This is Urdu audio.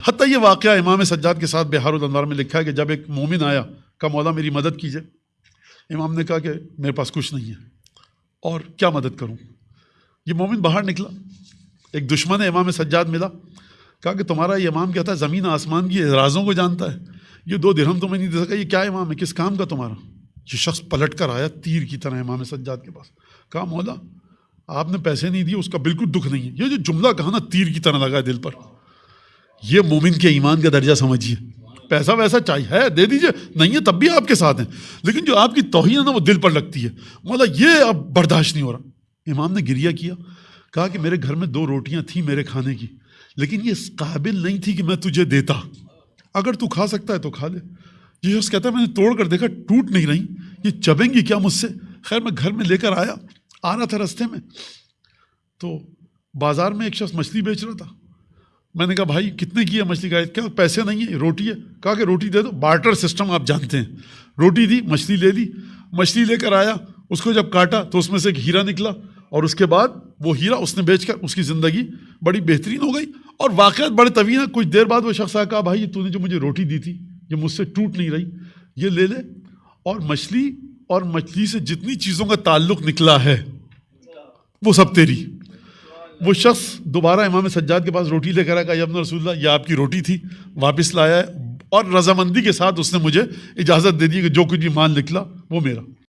حتیٰ یہ واقعہ امام سجاد کے ساتھ بہار الانوار میں لکھا ہے کہ جب ایک مومن آیا کہا مولا میری مدد کیجئے. امام نے کہا کہ میرے پاس کچھ نہیں ہے اور کیا مدد کروں. یہ مومن باہر نکلا, ایک دشمن امام سجاد ملا, کہا کہ تمہارا یہ امام کیا تھا زمین آسمان کی رازوں کو جانتا ہے, یہ 2 درہم تمہیں نہیں دے سکا, یہ کیا امام ہے, کس کام کا تمہارا. یہ شخص پلٹ کر آیا تیر کی طرح امام سجاد کے پاس, کہا مولا آپ نے پیسے نہیں دیے, اس کا بالکل دکھ نہیں ہے. یہ جو جملہ کہا نا تیر کی طرح لگا ہے دل پر. یہ مومن کے ایمان کا درجہ سمجھیے. پیسہ ویسا چاہیے ہے دے دیجئے, نہیں ہے تب بھی آپ کے ساتھ ہیں, لیکن جو آپ کی توہین ہے نا وہ دل پر لگتی ہے. مولا یہ اب برداشت نہیں ہو رہا. امام نے گریہ کیا, کہا کہ میرے گھر میں 2 روٹیاں تھیں میرے کھانے کی, لیکن یہ اس قابل نہیں تھی کہ میں تجھے دیتا, اگر تو کھا سکتا ہے تو کھا لے. یہ شخص کہتا ہے میں نے توڑ کر دیکھا ٹوٹ نہیں رہی, یہ چبیں گی کیا مجھ سے. خیر میں گھر میں لے کر آ رہا تھا راستے میں, تو بازار میں ایک شخص مچھلی بیچ رہا تھا. میں نے کہا بھائی کتنے کی ہے مچھلی کا, کیا پیسے نہیں ہیں, روٹی ہے. کہا کہ روٹی دے دو, بارٹر سسٹم آپ جانتے ہیں. روٹی دی, مچھلی لے لی, مچھلی لے کر آیا, اس کو جب کاٹا تو اس میں سے ایک ہیرا نکلا, اور اس کے بعد وہ ہیرا اس نے بیچ کر اس کی زندگی بڑی بہترین ہو گئی. اور واقعات بڑے طویل ہیں. کچھ دیر بعد وہ شخص آیا, کہا بھائی تو نے جو مجھے روٹی دی تھی یہ مجھ سے ٹوٹ نہیں رہی, یہ لے لے, اور مچھلی سے جتنی چیزوں کا تعلق نکلا ہے وہ سب تیری. وہ شخص دوبارہ امام سجاد کے پاس روٹی لے کر آیا, کہا یا ابن رسول اللہ یہ آپ کی روٹی تھی, واپس لایا ہے, اور رضامندی کے ساتھ اس نے مجھے اجازت دے دی کہ جو کچھ بھی مال نکلا وہ میرا.